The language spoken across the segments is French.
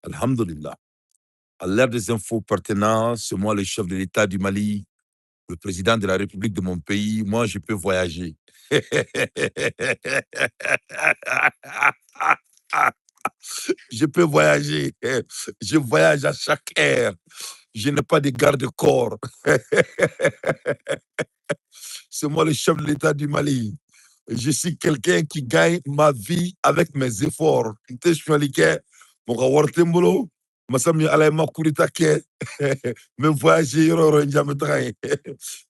Alhamdulillah. À l'ère des infos pertinentes, c'est moi le chef de l'État du Mali, le président de la République de mon pays. Moi, je peux voyager. Je peux voyager. Je voyage à chaque heure. Je n'ai pas de garde-corps. C'est moi le chef de l'État du Mali. Je suis quelqu'un qui gagne ma vie avec mes efforts. Nte sualike, moka wartembolo, masami ala ma kurita ke, me voyager yoro yoro njame tagai.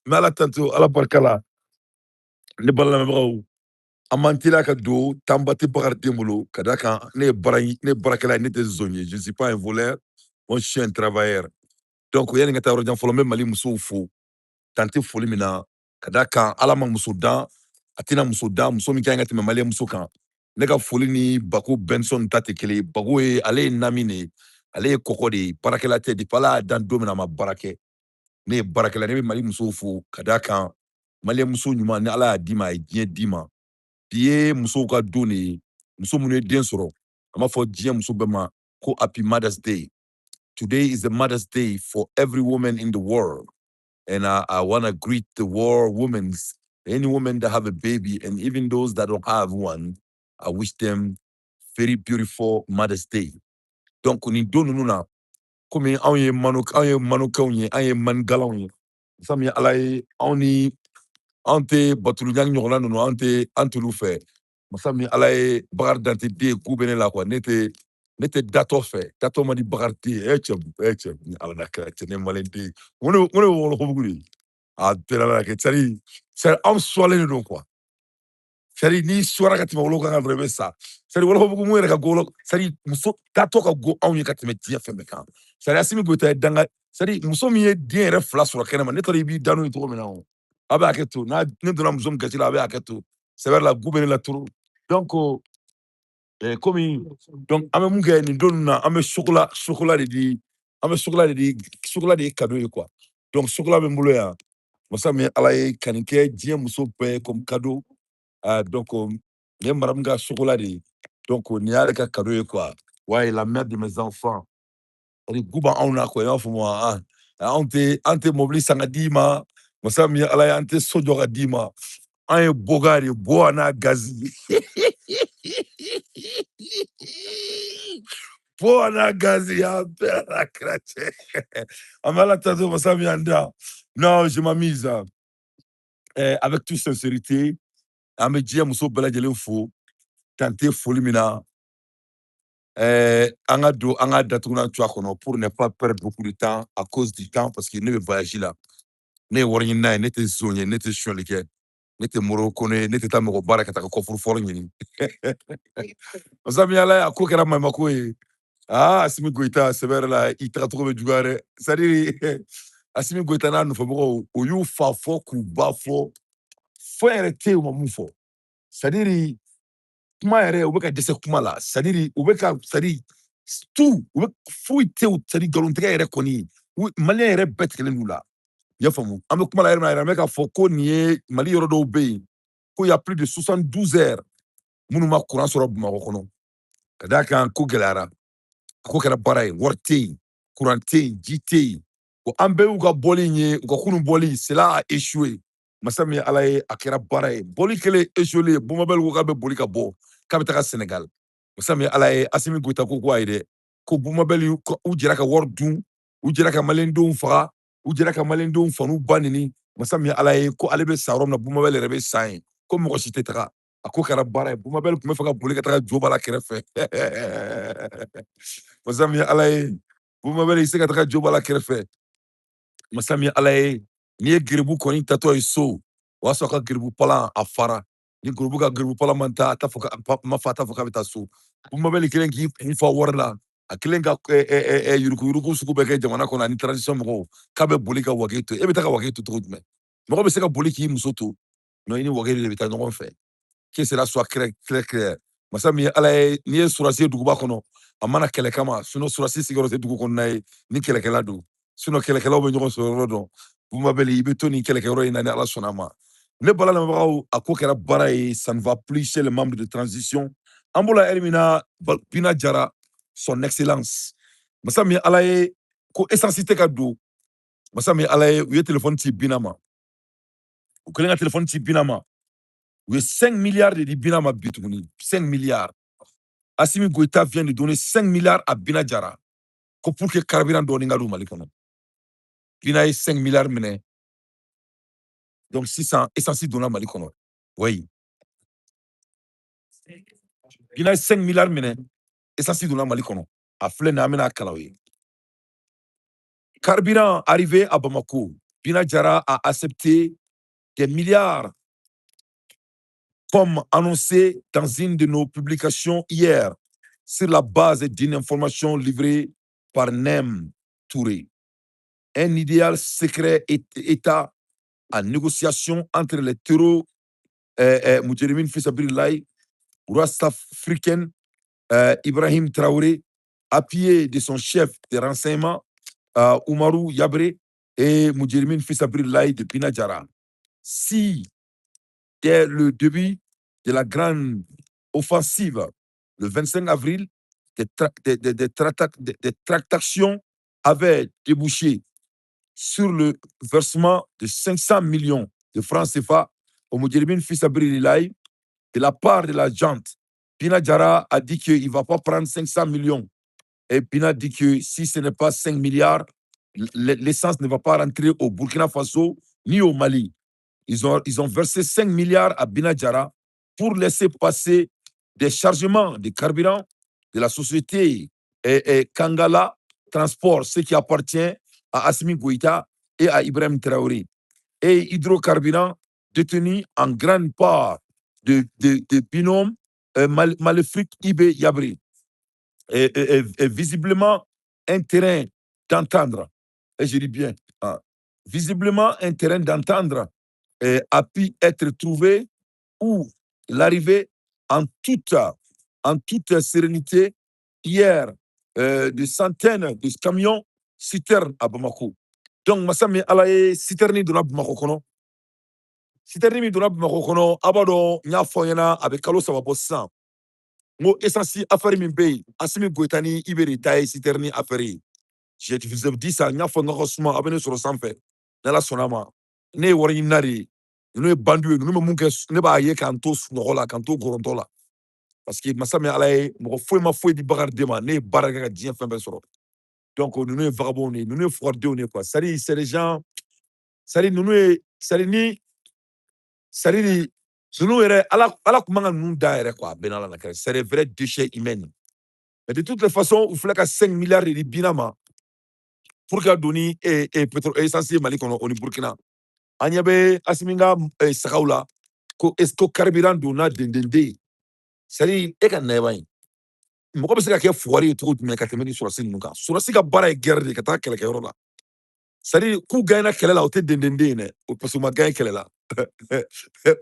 Mais ala tanto, ala barkala, ne bala me braw. Amantila ka do, tambati bakar tembolo, kadaka, ne barakala, ne te zonye. Je ne suis pas un voleur, moi je suis un travailleur. Donc, il y a une gata folo me mali muso fo, tante foli mina, kadaka, ala ma muso dan, atina muso dan, muso mi kanga te me mali muso kan. Ne ka foli ni Bako Benson ta te kele, Bako ye, ale ye nami ne, ale ye koko de, barakela te, di pala dan domina ma barake. Ne ye barakela, ne be mali muso fo, kadaka, mali muso ɲuman, ne ala y'a di ma, a ye diɲɛ di ma. Bi ye musow ka don de ye, muso minnu ye den sɔrɔ, an b'a fɔ diɲɛ muso bɛɛ ma, ko happy Mother's Day. Today is the Mother's Day for every woman in the world. And I want to greet the world women, any woman that have a baby, and even those that don't have one, I wish them very beautiful Mother's Day. Donc, ni don ninnu na, komi anw ye manukɛnw ye, an ye manigalanw ye. Sami ala ye, anw ni anw tɛ batulujan ɲɔgɔnna ninnu, an t'olu fɛ. Masa min ala ye Bakari Dante den k'u bɛ ne la quoi. Ne tɛ datɔ fɛ. Datɔ man di Bakari den ye. Cɛ, ni ala na kira cɛ ne maliyɛn den. N ko ne bɛ wɔlɔfɔbugu de. A bɛɛ la kɛ c'est-à-dire anw suwalen de don quoi. C'est-à-dire n'i suwara ka tɛmɛ wolo kan dɔrɔn i bɛ sa. C'est-à-dire wɔlɔfɔbugu mun yɛrɛ ka go c'est-à-dire muso datɔ ka go anw ye ka tɛmɛ diɲɛ fɛn bɛɛ kan. C'est-à-dire Asimi Goyita ye danga c'est-à-dire muso min ye den yɛrɛ 2 sɔrɔ kɛnɛma ne t'a dɔn i b'i da n'o ye cogo min na o. A bɛ hakɛ to. Ne donna muso min gasi la a bɛ hakɛ to. C'est vrai la gu bɛ ne la trop. Donc komi donc an bɛ mun kɛ nin don ninnu na an bɛ chocolat de di chocolat de ye cadeau ye quoi. Donc chocolat bɛ n bolo yan. Masa min ala ye ka nin kɛ diɲɛ muso bɛɛ comme cadeau. Donc nin ye madame ka chocolat de ye. Donc nin y'ale ka cadeau ye quoi. Ouais, la mère de mes enfants. Gu b'anw na quoi i b'a fɔ ma anw tɛ mobili san ka d'i ma. Masa min ye ala ye an tɛ so jɔ ka d'i ma. An ye boga de bo a n'a gazi. Bo a n'a gazi an bɛɛ la kira cɛ. An bɛ ala tanto masa min y'an da. Non, je m'amuse. Avec toute sincérité, an bɛ diɲɛ muso bɛɛ lajɛlen fo. Tante foli min na. An ka don an ka datugunan to a kɔnɔ pour ne pas perdre beaucoup de temps à cause du temps parce que ne bɛ voyage la. Ne ye wari ɲinina ye, ne tɛ zon ye, ne tɛ suɲɛli kɛ. Ne tɛ moroko ne tɛ taa mɔgɔ baara ka taa kɔfuru fɔlɔ ɲini. Masa min ala ye a ko kɛra maɲumako ye. Asimi Goyita sɛbɛ la i tagacogo bɛ juguya dɛ. C'est-à-dire Asimi Goyita n'a nɔfɛmɔgɔw o y'u fa fɔ k'u ba fɔ. Fɛn yɛrɛ tɛ yen u ma mun fɔ. C'est-à-dire kuma yɛrɛ u bɛ ka dɛsɛ kuma la. C'est-à-dire u bɛ ka c'est-à-dire tout u bɛ foyi tɛ u c'est-à-dire nkalontigɛ yɛrɛ kɔni maliyɛn yɛrɛ bɛɛ tigɛlen d'u la. I y'a faamu an bɛ kuma la yɛrɛ min na an bɛ k'a fɔ ko nin ye Mali yɔrɔ dɔw bɛ yen ko y a plus de 72 heures minnu ma courant sɔrɔ Bamakɔ kɔnɔ ka d'a kan ko gɛlɛyara a ko kɛra baara ye wari tɛ yen courant tɛ yen ji tɛ yen an bɛɛ y'u ka bɔli in ye u ka kunun bɔli cela a échoué masa min ye ala ye a kɛra baara ye bɔli kɛlen échoué Bumabel ko k'a bɛ boli ka bɔ k'a bɛ taga Sénégal masa min ye ala ye Asimi Goyita ko a ye dɛ ko Bumabel u jɛra ka wari dun u jɛra ka maliyɛndenw faga u jɛra ka maliyɛndenw fa n'u ba neni masa min ye ala ye ko ale bɛ sa yɔrɔ min na Bumabel yɛrɛ bɛ sa yen ko mɔgɔ si tɛ taga a ko kɛra baara ye Bumabel tun bɛ fɛ ka boli ka taga Jobala kɛrɛfɛ masa min ye ala ye Bumabel y'i se ka taga Jobala kɛrɛfɛ masa min ye ala ye n'i ye geribu kɔni tatɔ ye so o y'a sɔrɔ a ka geribu palan a fara ni geribu ka geribu palan ma taa ma fa a t'a fɔ k'a bɛ taa so Bumabel kelen k'i kun fa wari la a kelen ka yuruku sugu bɛɛ kɛ jamana kɔnɔ ani transition mɔgɔw k'a bɛ boli ka wage to e bɛ taa ka wage to cogo jumɛn mɔgɔ bɛ se ka boli k'i muso to non i ni wage de bɛ taa ɲɔgɔn fɛ que cela soit clair masa min ye ala ye n'i ye surasi ye duguba kɔnɔ a mana kɛlɛ kama sinon surasi sigiyɔrɔ tɛ dugu kɔnɔna ye ni kɛlɛkɛla don sinon kɛlɛkɛlaw bɛ ɲɔgɔn sɔrɔ yɔrɔ dɔn Bumabel i bɛ to nin kɛlɛkɛyɔrɔ in na ni ala sɔnna a ma ne bala lamɛnbagaw a ko kɛra baara ye ça ne va plus chez les membres de transition an b'o la heure min na Bina Jara son excellence masa min ala ye ko essence tɛ ka don masa min ala ye u ye téléphone ci Bina ma u kɛlen ka téléphone ci Bina ma u ye 5 milliards de di Bina ma bi tuguni 5 milliards Assimi Goïta vient de donner 5 milliards à Bina Diarra pour que carburant dɔɔni ka don Mali kɔnɔ Bina ye 5 milliards minɛ donc sisan essence donna Mali kɔnɔ oui Bina ye 5 milliards minɛ essence donna Mali kɔnɔ a filɛ nin ye an bɛna kalan o ye carburant arrivé à Bamako Bina Diarra a accepté des milliards comme annoncé dans une de nos publications hier sur la base d'une information livrée par Nem Touré. Un idéal secret État en négociation entre les terreaux Moudjerimin Fissabirilaï, Ouest africaine Ibrahim Traoré, appuyé de son chef de renseignement Oumarou Yabré et Moudjerimin Fissabirilaï de Bina Diarra. Si dès le début de la grande offensive, le 25 avril, des tractations avaient débouché sur le versement de 500 millions de francs CFA au Moudjerimin Fissabri Lilaï de la part de la jante. Bina Diarra a dit qu'il ne va pas prendre 500 millions. Et Bina dit que si ce n'est pas 5 milliards, l'essence ne va pas rentrer au Burkina Faso ni au Mali. Ils ont versé 5 milliards à Bina Diarra pour laisser passer des chargements de carburant de la société Kangala Transport, ce qui appartient à Assimi Goïta et à Ibrahim Traoré, et hydrocarburants détenus en grande part de binômes maléfiques Ibé Yabri. Et visiblement un terrain d'entendre, et je dis bien, visiblement un terrain d'entendre a pu être trouvé où l'arrivée en toute sérénité hier de centaines de camions citernes à Bamako. Donc, Massami Alaye, citerni donna Bamako kono. Citerni mi donna Bamako kono, abado nya foyena avec kalo saba bossan. Mo essence affaire min bay, Assimi Goïta ni Iberi taille citerni affaire. Je te dis ça, nya fonga kosuma abene sur le sanfé. Nala sonama. Ne wari nari. Nous sommes bandus, nous sommes ne b'a ye kanto sunɔgɔ kanto goronto la parce que masa min ala ye mɔgɔ foyi ma foyi di bakari de ma ne ye baara kɛ ka diɲɛ fɛn bɛɛ sɔrɔ donc nous ye vagabonds de nous ye fugaridenw de quoi c'est les gens c'est nous ye ni c'est nous yɛrɛ ala kun man ka ninnu da yɛrɛ quoi bɛn ala la kɛ c'est des vrais déchets humains mais de toutes les façons u filɛ ka 5 milliards de di Bina ma pour ka don ni pétrole essence ye Mali kɔnɔ o ni Burkina an ɲɛ bɛ Assimi ka sagaw la ko est-ce que carburant donna dendende c'est-à-dire e ka nɛɛba in mɔgɔ bɛ se ka kɛ fugari ye cogo jumɛn ka tɛmɛ ni sɔrɔsi ninnu kan sɔrɔsi ka baara ye guerre de ka taa kɛlɛkɛyɔrɔ la c'est-à-dire k'u gagnera kɛlɛ la o tɛ dendende ye dɛ parce que u ma gagné kɛlɛ la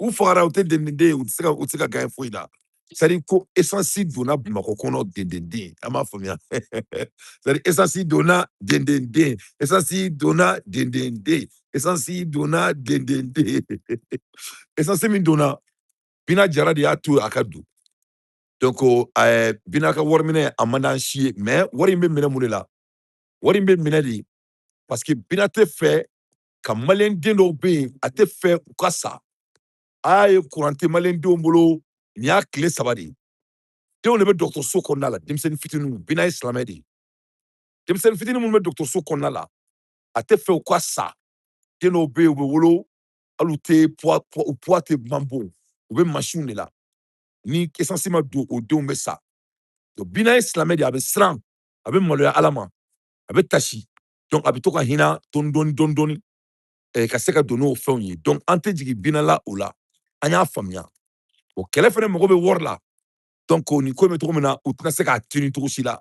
u fagara o tɛ dendende ye u tɛ se ka gagné foyi la c'est-à-dire ko essence donna Bamakɔ kɔnɔ dendende an m'a faamuya c'est-à-dire essence donna dendende essence donna dendende essence donna dendende essence min donna Bina Diarra de y'a to a ka don donc Bina ka wari minɛ a man d'an si ye mais wari in bɛ minɛ mun de la wari in bɛ minɛ de parce que Bina tɛ fɛ ka maliyɛn den dɔw bɛ yen a tɛ fɛ u ka sa a y'a ye courant tɛ maliyɛn denw bolo nin y'a tile 3 de ye denw de bɛ dɔgɔtɔrɔso kɔnɔna la denmisɛnnin fitininw Bina ye silamɛ de ye denmisɛnnin fitinin minnu bɛ dɔgɔtɔrɔso kɔnɔna la a tɛ fɛ u ka sa den dɔw bɛ yen u bɛ wolo hali u poids tɛ ban bon u bɛ machine de la ni essence ma don o denw bɛ sa donc Bina ye silamɛ de ye a bɛ siran a bɛ maloya ala ma a bɛ tasi donc a bɛ to ka hinɛ dɔɔni ka se ka don n'o fɛnw ye donc an tɛ jigin Bina la o la an y'a faamuya o kɛlɛ fana mago bɛ wari la donc nin ko in bɛ cogo min na u tɛna se k'a tuni cogo si la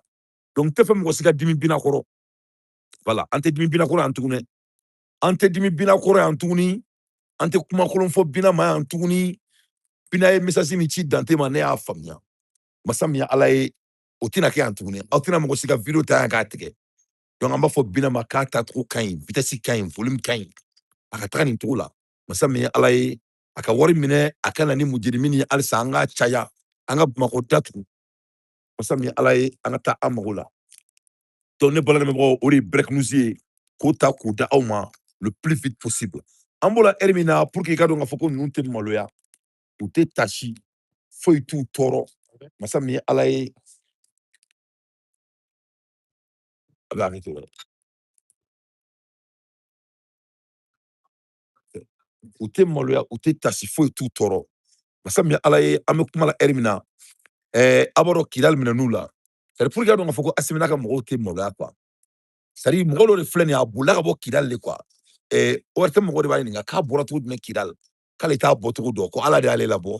donc n tɛ fɛ mɔgɔ si ka dimi Bina kɔrɔ voilà an tɛ dimi Bina kɔrɔ yan tuguni an tɛ dimi Bina kɔrɔ yan tuguni an tɛ kuma kolon fɔ Bina ma yan tuguni Bina ye message min ci Dante ma ne y'a faamuya masa min ye ala ye o tɛna kɛ yan tuguni aw tɛna mɔgɔ si ka video ta yan k'a tigɛ donc an b'a fɔ Bina ma k'a tacogo ka ɲi vitesse ka ɲi volume ka ɲi a ka taga nin cogo la masa min ye ala ye a ka wari minɛ a ka na ni mujerimin ye halisa an ka caya an ka Bamako datugu masa min ye ala ye an ka taa an mago la Donc, ne bala ne mɔgɔ o de ye break news ye k'o ta k'o da aw ma le plus vite possible. An b'o la heure min na pour que i ka dɔn k'a fɔ ko ninnu tɛ maloya u tɛ tasi foyi t'u tɔɔrɔ masa min ye ala ye a bɛ hakɛ to dɛ u tɛ maloya u tɛ tasi foyi t'u tɔɔrɔ masa min ye ala ye an bɛ kuma la heure min na a b'a dɔn kidali minɛn'u la c'est à dire pour que i ka dɔn k'a fɔ ko Asimina ka mɔgɔw tɛ maloya quoi c'est à dire mɔgɔ dɔ de filɛ nin ye a bolila ka bɔ kidali de quoi ORTM mɔgɔ de b'a ɲininka k'a bɔra cogo jumɛn kidali k'ale t'a bɔcogo dɔn ko ala de y'ale labɔ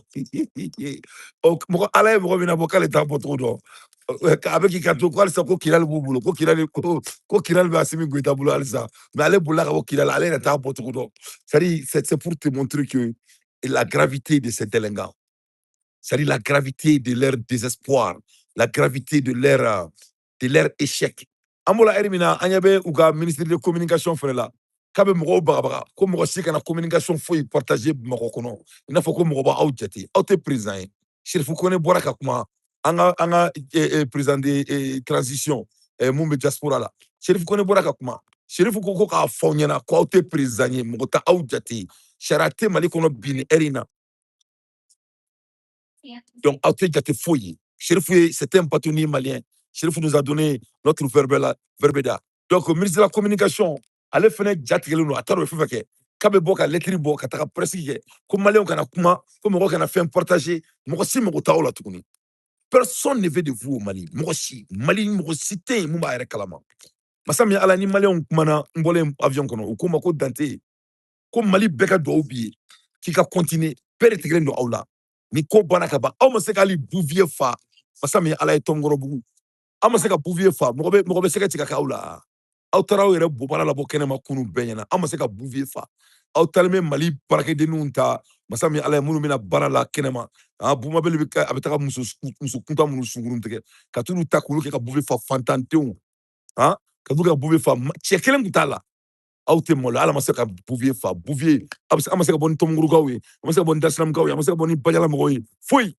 mɔgɔ ala ye mɔgɔ min labɔ k'ale t'a bɔcogo dɔn a bɛ k'i ka to ko halisa ko kidali b'u bolo ko kidali bɛ Asimi Goyita bolo halisa mais ale bolila ka bɔ kidali ale yɛrɛ t'a bɔcogo dɔn c'est à dire c'est pour te montrer que la gravité de ces délinquants c'est-à-dire la gravité de leur désespoir, la gravité de leur échec. An b'o la heure min na an ɲɛ bɛ u ka ministre de communication fɛnɛ la k'a bɛ mɔgɔw bagabaga ko mɔgɔ si kana communication foyi partager Bamakɔ kɔnɔ i n'a fɔ ko mɔgɔ b'aw jate aw tɛ président ye Sherifu Kone bɔra ka kuma an ka président de transition mun bɛ diaspora la Sherifu Kone bɔra ka kuma Sherifu ko k'a fɔ aw ɲɛna ko aw tɛ président ye mɔgɔ tɛ aw jate sariya tɛ Mali kɔnɔ bi ni heure in na. Donc, c'était un bâtonnier malien. Chérif nous a donné notre verbeda. Donc, le ministre de la Communication, allez faire Jatigelou, attends, il faut que Kabe Boka, lettre Boka, Taka Presse, comme Malien, on a kuma, comme on a fait un partager, moi aussi, mon la tourner. Personne ne veut de vous au Mali. Moi aussi, Mali, moi aussi, t'es, moi, avec Kalama. Masami, ala ni Malien, on kumana, on volait avion, ou comme on Dante, comme Mali, Beka doit oublier, qui a continué, père et no aula. Ni ko bana ka ban aw ma se k'ali bouvier fa masa min ala ye tɔnkɔrɔ bugu aw ma se ka bouvier fa mɔgɔ bɛ se ka tigɛ k'aw la aw taara aw yɛrɛ bobara labɔ kɛnɛma kunun bɛɛ ɲɛna aw ma se ka bouvier fa aw taalen bɛ Mali baarakɛdenninw ta masa min ala ye minnu bɛna baara la kɛnɛma bumabeli bɛ kɛ a bɛ taga muso kuntan minnu sunkurun tigɛ ka t'olu ta k'olu kɛ ka bouvier fa fantandenw ka t'u ka bouvier fa cɛ kelen tun t'a la aw tɛ malo ala ma se ka bouvier fa bouvier a ma se ka bɔ ni tɔmɔmurukaw ye a ma se ka bɔ ni dasilamukaw ye a ma se ka bɔ ni bajala mɔgɔw ye foyi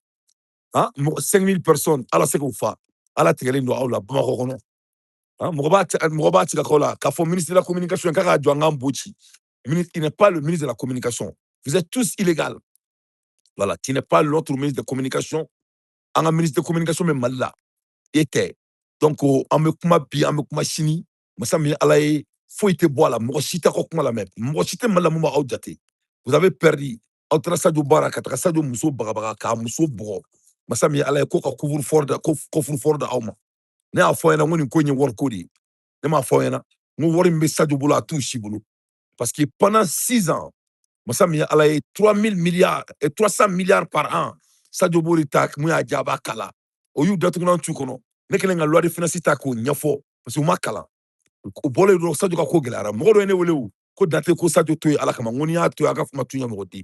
5000 personnes ala se k'u fa ala tigɛlen don aw la Bamakɔ kɔnɔ mɔgɔ b'a tigɛ k'aw la k'a fɔ ministre de la communication k'a ka jɔ an k'an bo ci il n'est pas le ministre de la communication vous êtes tous illégal voilà tu n'es pas l'autre ministre de communication an ka ministre de communication bɛ Mali la e tɛ donc an bɛ kuma bi an bɛ kuma sini masa min ye ala ye foyi tɛ bɔ a la mɔgɔ si tɛ ka kuma lamɛn mɔgɔ si tɛ Mali la mun b'aw jate vous avez perdu aw taara Sadio baara ka taga Sadio muso bagabaga k'a muso bugɔ masa min ye ala ye ko ka couvre-fort da aw ma ne y'a fɔ ɲɛna ko nin ko in ye wariko de ye ne m'a fɔ ɲɛna n ko wari min bɛ Sadio bolo a t'u si bolo parce que pendant 6 ans masa min ye ala ye 300 milliards par an Sadio b'o de ta mun y'a diya a b'a kala o y'u datugulan t'u kɔnɔ ne kɛlen ka loi de finance ta k'o ɲɛfɔ parce que u ma kalan o bɔlen dɔrɔn Sadio ka ko gɛlɛyara mɔgɔ dɔ ye ne wele o ko Dante ko Sadio to ye ala kama n ko n'i y'a to ye a ka kuma to ɲɛ mɔgɔ den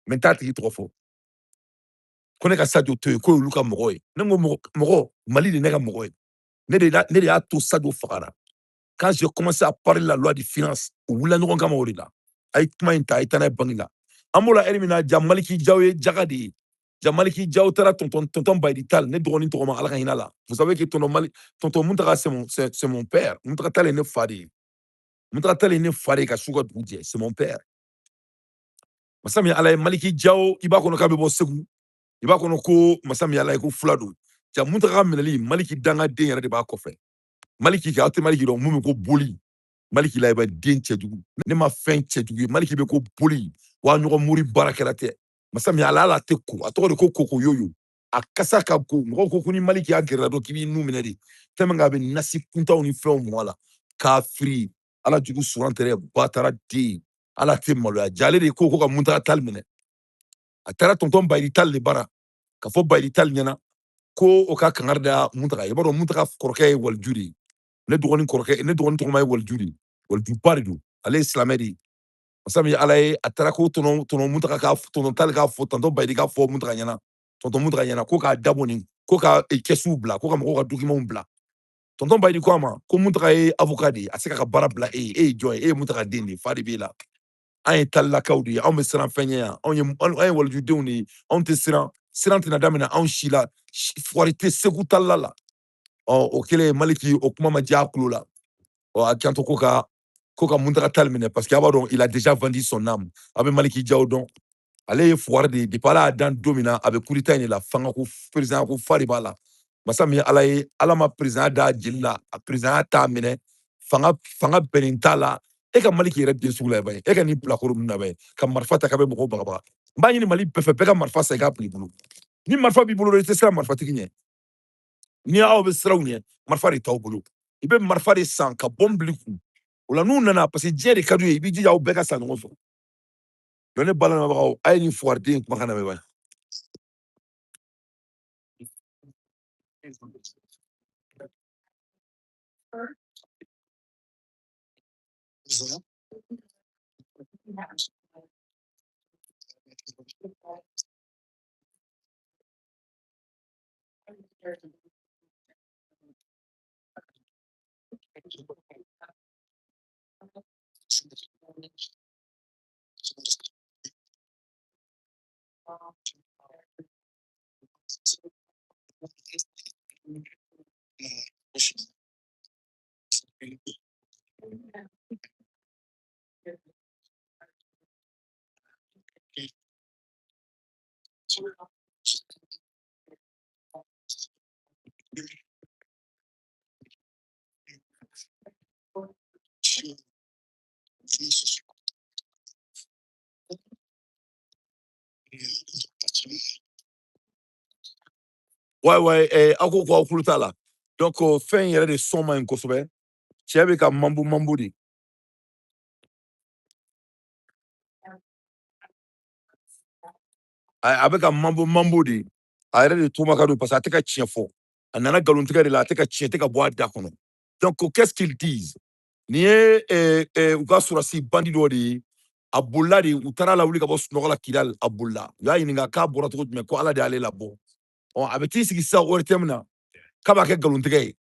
mais n t'a tigi tɔgɔ fɔ ko ne ka Sadio to ye ko y'olu ka mɔgɔ ye ne ko mɔgɔ Mali de ne ka mɔgɔ ye ne de y'a to Sadio fagara quand j'ai commencé à parler la loi de finance u wulila ɲɔgɔn kama o de la a ye kuma in ta a ye taa n'a ye bangi la an b'o la heure min na ja Maliki Diaw ye jaga de ye ja Maliki Diaw taara tonton Bayidi Tall ne dɔgɔnin tɔgɔ ma ala ka hinɛ la vous savez que tonton Muntaka c'est mon père Muntaka Tall ye ne fa de ye Muntaka Tall ye ne fa de ye ka su ka dugu jɛ c'est mon père masa min ala ye Maliki Diaw i b'a kɔnɔ k'a bɛ bɔ Segu i b'a kɔnɔ ko masa min ala ye ko fula don ja Muntaka minɛli Maliki dangaden yɛrɛ de b'a kɔfɛ Maliki kɛ aw tɛ Maliki dɔn mun bɛ ko boli Maliki la i bɛ den cɛjugu ne ma fɛn cɛjugu ye Maliki bɛ ko boli wa ɲɔgɔn mori baarakɛla tɛ masa min ala tɛ ko a tɔgɔ de ko kokoyoyo a kasa ka go mɔgɔw ko ko ni Maliki y'a gɛrɛla dɔn k'i b'i nu minɛ de tellement que a bɛ nasi kuntanw ni fɛnw mɔ a la k'a firi ala jugu surantɛrɛ batara den ala tɛ maloya ja ale de ko ka Muntaka Tall minɛ a taara tonton Bayidi Tall de bara ka fɔ Bayidi Tall ɲɛna ko o ka kangari da Muntaka i b'a dɔn Muntaka kɔrɔkɛ ye waliju de ye ne dɔgɔnin tɔgɔma ye waliju de ye walijuba de don ale ye silamɛ de ye masa min ye ala ye a taara ko tɔnɔ Muntaka tɔnɔ Tall k'a fɔ tonton Bayidi k'a fɔ Muntaka ɲɛna tonton Muntaka ɲɛna ko k'a dabɔ nin ko ka kɛsuw bila ko ka mɔgɔw ka documentw bila tonton Bayidi ko a ma ko Muntaka ye avocat de ye a se ka baara bila e ye jɔn ye e ye Muntaka den de ye fa de b'e la an ye Tallakaw de ye anw bɛ siran fɛn ɲɛ yan anw ye walijudenw de ye anw tɛ siran tɛna daminɛ anw si la fugari tɛ Segu Talla la o kɛlen Maliki o kuma ma diya a kulo la. A janto ko ka Muntaka Tall minɛ parce que a b'a dɔn il a déjà vendu son âme. A bɛ Maliki Diaw dɔn. Ale ye fugari de ye depuis Ala y'a dan don min na a bɛ coup d'État in de la fanga ko président ko fa de b'a la. Masa min ye Ala ye, Ala ma président da jeli la, a président t'a minɛ, fanga bɛnnen t'a la. E ka Maliki yɛrɛ den sugu la ba ye, e ka nin bilakoro ninnu na ba ye, ka marifa ta k'a bɛ mɔgɔw bagabaga. N b'a ɲini Mali bɛɛ fɛ bɛɛ ka marifa san i k'a bila i bolo. Ni marifa b'i bolo dɔrɔn i tɛ siran marifatigi ɲɛ. Ni aw bɛ siraw ɲɛ, marifa de t'aw bolo. I bɛ marifa de san ka bɔn bila i kun. O la n'u nana parce que diɲɛ de ka d'u ye, i b'i jija aw bɛɛ ka sa ɲɔgɔn fɛ. Donc ne balamɛbagaw, a ye nin fugariden in kumakan lamɛn ba ye. Aw ko ko aw tulo t'a la. Donc fɛn in yɛrɛ de sɔn man ɲi kosɛbɛ. Cɛ bɛ ka mambu de. A bɛ ka mambu de. A yɛrɛ de toma ka don parce que a tɛ ka tiɲɛ fɔ. A nana nkalontigɛ de la, a tɛ ka tiɲɛ tɛ ka bɔ a da kɔnɔ. Donc qu'est-ce qu'ils disent? Nin ye u ka sɔrɔdasi bandi dɔ de ye. A bolila de, u taara lawuli ka bɔ sunɔgɔ la Kidali, a bolila. U y'a ɲininka k'a bɔra cogo jumɛn ko Ala de y'ale labɔ. A bɛ t'i sigi sisan ORTM na k'a b'a kɛ nkalontigɛ ye.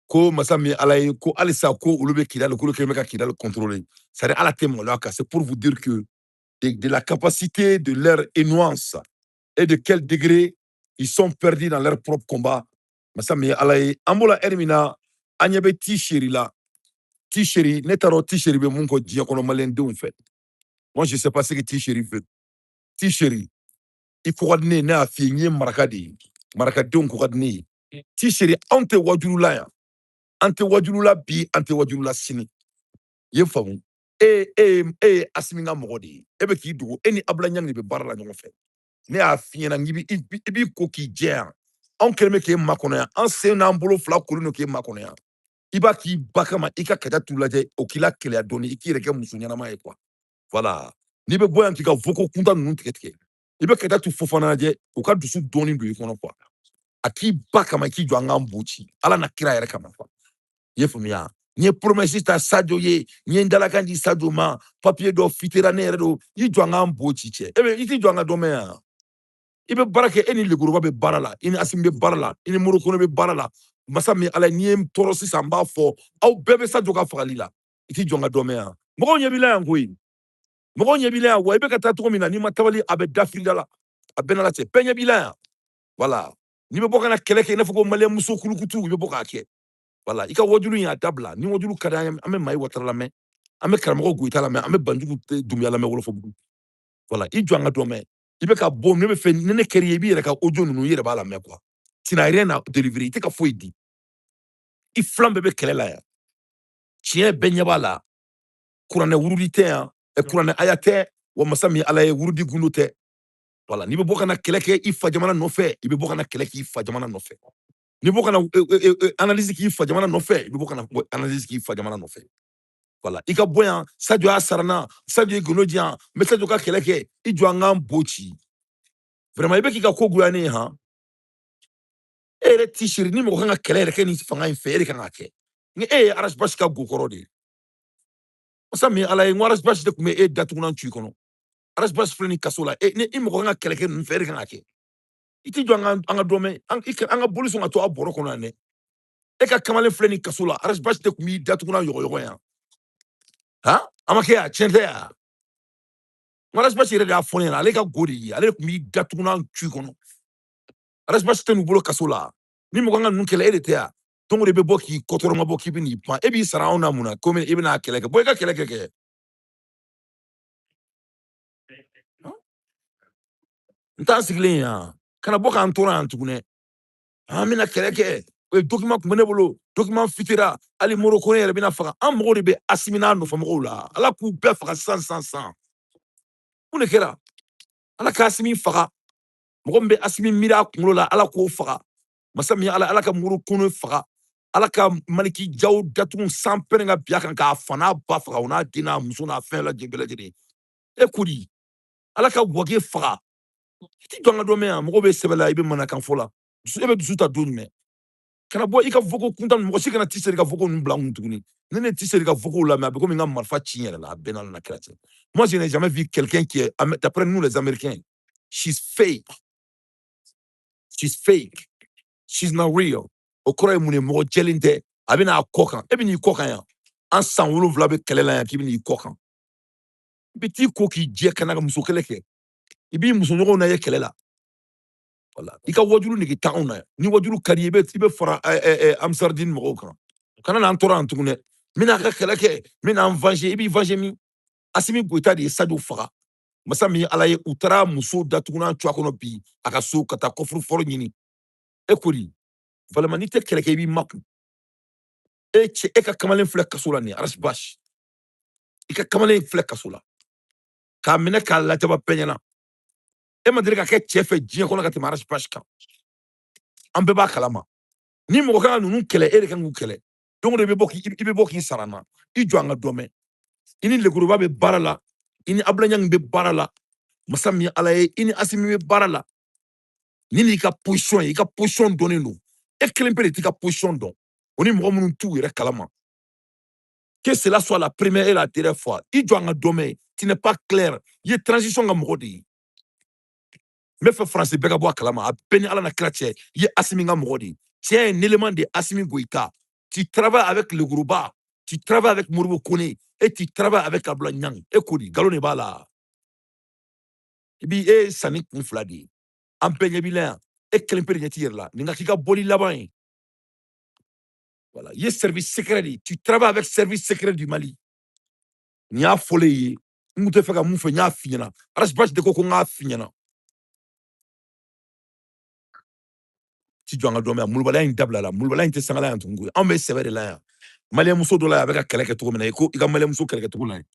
Ko masa min ye Ala ye, ko halisa ko olu bɛ Kidali, k'olu kɛlen bɛ ka Kidali contrôler. C'est-à-dire Ala tɛ maloya kan. C'est pour vous dire que de la capacité de leur nuance et de quel degré ils sont perdus dans leur propre combat. Masa min ye Ala ye. An b'o la heure min na, an ɲɛ bɛ T-Sheri la. T-Sheri, ne t'a dɔn T-Sheri bɛ mun kɔ diɲɛ kɔnɔ maliyɛndenw fɛ. Moi, je ne sais pas ce que T-Sheri veut. T-Sheri, i ko ka di ne ye, ne y'a f'i ye, n ye maraka de ye. Marakadenw ko ka di ne ye. T-Sheri, anw tɛ wajulu la yan. An tɛ wajulu la bi, an tɛ wajulu la sini. I ye faamu. E ye Asimi ka mɔgɔ de ye. E bɛ k'i dogo, e ni Abulayi Ɲangi de bɛ baara la ɲɔgɔn fɛ. Ne y'a f'i ɲɛna i b'i ko k'i jɛ yan. Anw kɛlen bɛ k'e makɔnɔ yan. An sen n'an bolo fila kolen don k'e makɔnɔ yan. I b'a k'i ba kama, i ka kɛta t'u lajɛ, o k'i la kɛlɛya dɔɔni, i k'i yɛrɛ kɛ muso ɲɛnama ye quoi. Voilà. N'i bɛ bɔ yan k'i ka Voko kunta ninnu tigɛ, i bɛ kɛta t'u Fofana lajɛ, u ka dusu dɔɔni don i kɔnɔ quoi. A k'i ba kama, i k'i jɔ an k'an bo ci. Ala na kira yɛrɛ kama quoi. I ye faamuya. N ye promesse ta Sadio ye, n ye n dalakan di Sadio ma, papier dɔ fitera ne yɛrɛ don, i jɔ an k'an bo ci cɛ. I t'i jɔ an ka dɔn mɛn yan. I bɛ baara kɛ, e ni Legoruba bɛ baara la, i ni Asimi bɛ baara la, i ni Morokɔnɔ bɛ baara la. Masa min Ala n'i ye n tɔɔrɔ sisan n b'a fɔ aw bɛɛ bɛ Sadio ka fagali la. I t'i jɔ n ka dɔn mɛn yan. Mɔgɔw ɲɛ b'i la yan koyi. Mɔgɔw ɲɛ b'i la yan wa i bɛ ka taa cogo min na n'i ma tabali a bɛ da filida la. A bɛɛ n'a la cɛ bɛɛ ɲɛ b'i la yan. Voilà. N'i bɛ bɔ ka na kɛlɛ kɛ i n'a fɔ ko maliyɛn muso kulukutu i bɛ bɔ k'a kɛ. Voilà. I ka wajulu in a dabila. Ni wajulu ka d'an ye an bɛ Mayi Watara lamɛn, an bɛ karamɔgɔ Goyita lamɛn, an bɛ Banjugu Dunbiya lamɛn Wolofobugu. Voilà. I jɔ an ka dɔn mɛn. I bɛ ka bɔ ne bɛ fɛ ni ne kɛra i ye i b'i yɛrɛ ka audio ninnu i yɛrɛ b'a lamɛn quoi. Tu n'as rien à délivrer. I tɛ ka foyi di. I filan bɛɛ bɛ kɛlɛ la yan. Tiɲɛ bɛɛ ɲɛ b'a la. Kuranɛ wurudi tɛ yan. Kuranɛ aya tɛ. Wa masa min Ala ye wurudi gundo tɛ. Voilà. N'i bɛ bɔ ka na kɛlɛ kɛ i fa jamana nɔfɛ, i bɛ bɔ ka na kɛlɛ k'i fa jamana nɔfɛ. N'i bɛ bɔ ka na analyse k'i fa jamana nɔfɛ, i bɛ bɔ ka na analyse k'i fa jamana nɔfɛ. Voilà. I ka bɔ yan, Sadio y'a sara n na, Sadio ye golo di yan, n bɛ Sadio ka kɛlɛ kɛ, i jɔ an k'an bo ci. Vraiment i bɛ k'i ka ko goya ne ye han. E yɛrɛ T-Sheri ni mɔgɔ kan ka kɛlɛ yɛrɛ kɛ nin fanga in fɛ, e de kan ka kɛ. Ni e ye Arache Basi ka gokɔrɔ de ye. Masa min Ala ye n ko Arache Basi de tun bɛ e datugunan tu i kɔnɔ. Arache Basi filɛ nin kaso la, ni i mɔgɔ kan ka kɛlɛ kɛ ninnu fɛ, e de kan ka kɛ. I t'i jɔ an ka dɔn mɛn, an ka boli sɔn ka to a bɔrɔ kɔnɔ yan dɛ. E ka kamalen filɛ nin kaso la, Arache Basi de tun b'i datugunan yɔgɔyɔgɔ yan. Han? A ma kɛ yan, tiɲɛ tɛ yan. N ko Arache Basi yɛrɛ de y'a fɔ ne ɲɛna, ale ka go de ye, ale de tun b'i datugunan tu i kɔnɔ. Arache Basi tɛ n'u bolo kaso la. Ni mɔgɔ kan ka ninnu kɛlɛ, e de tɛ yan. donc de bɛ bɔ k'i kɔtɔrɔma bɔ k'i bɛ n'i pan e b'i sara anw na mun na komi i bɛna kɛlɛ kɛ bɔ i ka kɛlɛ kɛ n t'a sigilen yan kana bɔ k'an tora yan tuguni an bɛna kɛlɛ kɛ document tun bɛ ne bolo document fitira hali Moroko yɛrɛ bɛna faga an mɔgɔw de bɛ Asimi n'a nɔfɛ mɔgɔw la ala k'u bɛɛ faga sisan mun de kɛra ala ka Asimi faga mɔgɔ min bɛ Asimi miiri a kunkolo la ala k'o faga masa min ye ala ka Moroko faga ala ka Maliki Jaw datugu san pɛrɛn ka bin a kan k'a fa n'a ba faga o n'a den n'a muso n'a fɛn bɛɛ lajɛlen e kodi ala ka Wage faga i ti jɔn ka dɔ mɛn yan mɔgɔw bɛ sɛbɛn la i bɛ manakan fɔ la e bɛ dusu ta don jumɛn kana bɔ i ka voco kuntan mɔgɔ si kana t'i seri ka voco ninnu bila kun tuguni ne ne t'i seri ka voco la mais a bɛ komi n ka marifa ci n yɛrɛ la a bɛɛ n'a kɛra ten moi je n'ai jamais vu quelqu'un qui est d'après nous les Américains she's fake she's not real o kɔrɔ ye mun ye mɔgɔ jɛlen tɛ a bɛ n'a kɔ kan e bɛ n'i kɔ kan yan an san 7 bɛ kɛlɛ la yan k'i bɛ n'i kɔ kan i bɛ t'i ko k'i jɛ ka na ka muso kɛlɛ kɛ i b'i musoɲɔgɔnw na ye kɛlɛ la voilà i ka wajulu nege ta anw na yan ni wajulu ka di i bɛ fara Amsaridini mɔgɔw kan kana n'an tɔɔrɔ yan tuguni dɛ n bɛna ka kɛlɛ kɛ n bɛna n venger i b'i venger min Asimi Goïta de ye Sadio faga masa min ye ala ye u taara muso datugunan cuwa kɔnɔ bi a ka so ka taa kɔfuru fɔlɔ ɲini e ko di vraiment n'i tɛ kɛlɛ kɛ i b'i makun e cɛ e ka kamalen filɛ kaso la nin ye Arasibasi i ka kamalen filɛ kaso la k'a minɛ k'a lajaba bɛɛ ɲɛna e ma deli ka kɛ cɛ fɛ diɲɛ kɔnɔ ka tɛmɛ Arasibasi kan an bɛɛ b'a kalama ni mɔgɔ kan ka ninnu kɛlɛ e de kan k'u kɛlɛ donc i bɛ bɔ k'i sara n na i jɔ an ka dɔ mɛn i ni Lekuruba bɛ baara la i ni Abulaye Ɲangi bɛ baara la masa min ye ala ye i ni Asimi bɛ baara la ni n'i ka position ye i ka position dɔnnen don e kelen pe de t'i ka position dɔn o ni mɔgɔ minnu t'u yɛrɛ kalama que cela soit la première et la dernière fois i jɔ an ka dɔ mɛn tu n'es pas clair i ye transition ka mɔgɔ de ye n bɛ fɛ faransi bɛɛ ka bɔ a kalama a bɛɛ ni ala na kira cɛ i ye Asimi ka mɔgɔ de ye tu es un élément de Assimi Goïta tu travailles avec Lekuruba tu travailles avec Modibo Kone et tu travailles avec Abdoulaye Niang e ko di nkalon de b'a la i b'i e sanni kun fila de ye an bɛɛ ɲɛ b'i la yan e kelen pe de ɲɛ t'i yɛrɛ la nin ka k'i ka bɔli laban ye voilà i ye service secret de ye tu travailles avec service secret du Mali nin y'a fɔlen ye n tun tɛ fɛ ka mun fɔ n y'a f'i ɲɛna Arasibasi de ko n k'a f'i ɲɛna ti jɔ an ka dɔn mɛn mulubaliya in dabila la mulubaliya in tɛ sangala yan tugun koyi anw bɛ sɛbɛ de la yan maliyɛn muso dɔ la yan a bɛ ka kɛlɛ kɛ cogo min na i ko i ka maliyɛn muso kɛlɛ kɛ cogo la yen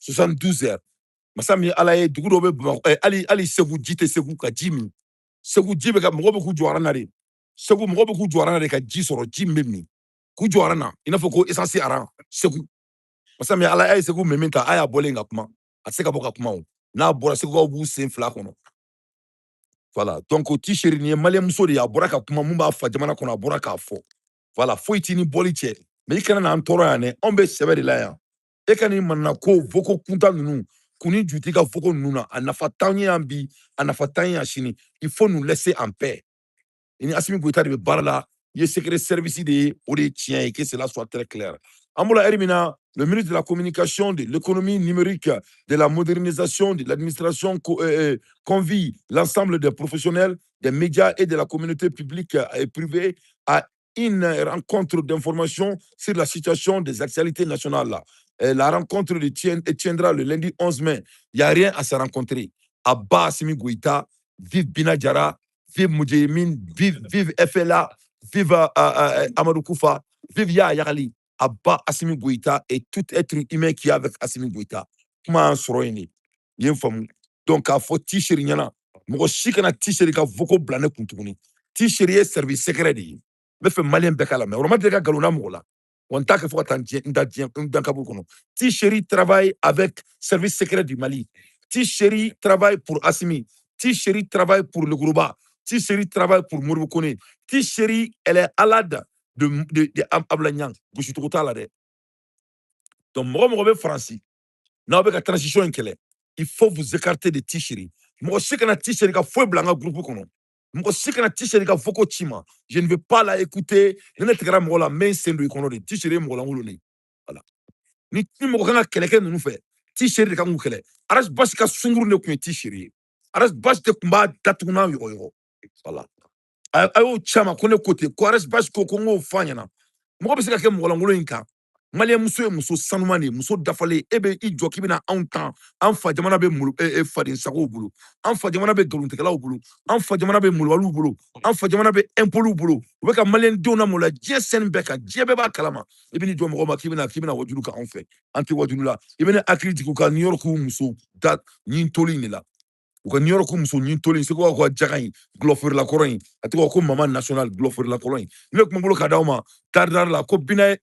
soixante-douze heures masa min ye ala ye dugu dɔ bɛ Bamakɔ hali Segu ji tɛ Segu ka ji min Segu ji bɛ ka mɔgɔ bɛ k'u jɔ aran na de Segu mɔgɔ bɛ k'u jɔ aran na de ka ji sɔrɔ ji min bɛ min k'u jɔ aran na i n'a fɔ ko essence aran Segu masa min ye ala ye Segu min min ta a y'a bɔlen ka kuma a tɛ se ka bɔ ka kuma o n'a bɔra Segukaw b'u sen fila kɔnɔ voilà donc o ti seri nin ye maliyɛn muso de ye a bɔra ka kuma mun b'a fa jamana kɔnɔ a bɔra k'a fɔ voilà foyi t'i ni bɔli cɛ mais i kana n'an tɔɔrɔ yan dɛ anw bɛ sɛbɛ de la yan e ka nin manana ko voco kuntan ninnu k'u ni ju t'i ka voco ninnu na a nafa t'an ye yan bi a nafa t'an ye yan sini il faut nous laisser en paix i ni Asimi Goïta de bɛ baara la i ye secret service de ye o de ye tiɲɛ ye que cela soit très clair an bɔra heure min na le ministre de la communication de l'économie numérique de la modernisation de l'administration convie l'ensemble des professionnels des médias et de la communauté publique et privée à une rencontre d'information sur la situation des actualités nationales. La rencontre tiendra le lundi 11 mai. Il n'y a rien à se rencontrer. Abba Assimi Goïta, vive Bina Diara, vive Moudjahimine, vive FLA, vive Amadou Koufa, vive Ya Yagali. Abba Assimi Goïta et tout être humain qui est avec Assimi Goïta. Comment sera donc, à faut t-shirt nyana. Mɔgɔ si kana t-shirt ka voco bila ne kun tuguni. T-shirt ye service secret de ye. N bɛ fɛ maliyɛn bɛɛ k'a la mɛ o ma deli ka nkalon da mɔgɔ la. Wa n t'a kɛ fo ka taa n dan kaburu kɔnɔ. T-shirt travaille avec service secret du Mali. T-shirt travaille pour Assimi. T-shirt travaille pour Lekuruba. T-Chéri travaille pour Modibo Kone. T-Chéri, elle est alade de Ablagnan. Donc, moi, français. N'a pas de transition inkelé. Il faut vous écarter de T-Chéri. Moi, si kana T-Chéri ka fouet blanc groupe kono. Moi, si kana T-Chéri ka foko chima. Je ne veux pas la écouter. Je ne te gra mo la main sendo ikono de T-Chéri mo la nguloni. Voilà. Ni mo kana keleke nous fait. T-Chéri ka ngukele. Aras bas ka sunguru ne ku T-Chéri. Aras bas te kumba datuna yo. Voilà. Ayo chama kone côté. Ko aras bas ko ngo fanyana. Mo be se ka ke mo la nguloni ka. Malien muso muso sanumani muso dafale ebe I jɔ k'i bɛna anw tan an fa jamana bɛ faden sagow bolo an fa jamana bɛ galontigɛlaw bolo an fa jamana bɛ mulwaliw bolo an fa jamana bɛ impôts bolo u bɛ ka malien denw na maloya diɲɛ sɛni bɛɛ kan diɲɛ bɛɛ b'a kalama I bɛ n'i jɔ mɔgɔ ma k'i bɛna wajulu ka anw fɛ an tɛ wajulu la I bɛ ne hakili jigin u ka New York muso da ɲin toli in de la u ka New York muso ɲin toli in se ko ka jaga in gulɔferela kɔrɔ in a tɔgɔ ko mama national gulɔferela kɔrɔ in ne tun bolo ka d'aw ma taridari la ko bina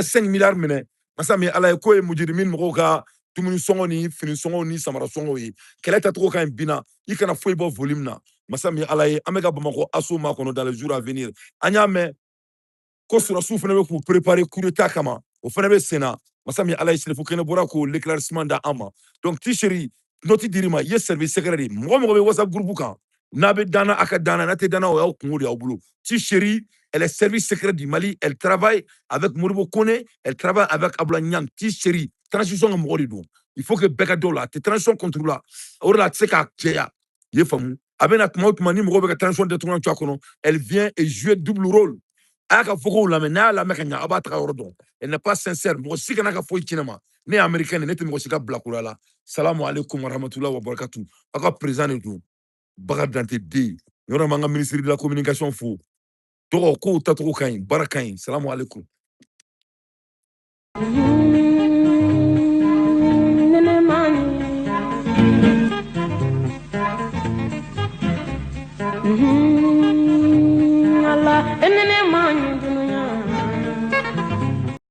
5 milliards minɛ masa min ala ye ko ye mujirimin mɔgɔw ka dumuni sɔngɔ ni fini sɔngɔ ni samara sɔngɔ ye kɛlɛ tacogo ka ɲi binna I kana foyi bɔ volume na masa min ala ye an bɛ ka Bamakɔ asso ma kɔnɔ dans les jours à venir an y'a mɛn ko sɔrɔsiw fana bɛ k'u préparer coup d'état kama o fana bɛ sen na masa min ala ye sɛnɛfo kɛnɛ bɔra k'o l'éclaircissement da an ma donc T-Chéri noti dir'i ma I ye service secret de mɔgɔ mɔgɔ bɛ WhatsApp groupe kan n'a bɛ danna a ka danna n'a tɛ danna o y'aw kungo de y'aw bolo T-Chéri elle est service secret du Mali. Elle travaille avec Modibo Kone. Elle travaille avec Ablagnan. T-Chéri. Transition à mɔgɔ de don. Il faut que bɛɛ ka dɔ la. Te transition contre la. O de la tɛ se k'a cɛya. I ye faamu. A bɛ na tuma o tuma ni mɔgɔ bɛ ka transition détourner cogoya kɔnɔ. Elle vient et joue double rôle. A y'a ka fɔ k'o lamɛn. N'a y'a lamɛn ka ɲɛ a b'a taga yɔrɔ dɔn. Elle n'est pas sincère. Mɔgɔ si kana ka foyi ci ne ma. Ne ye américain de ne tɛ mɔgɔ si ka bilakoroya la. Salamu aleykum wa rahmatullahi wa barakatu. Aw ka président de don. Bakari Dante den. Yɔrɔ m'an ka ministre de la communication fo. Tɔgɔ ko tacogo ka ɲi baara ka ɲi salamu aleykum Allah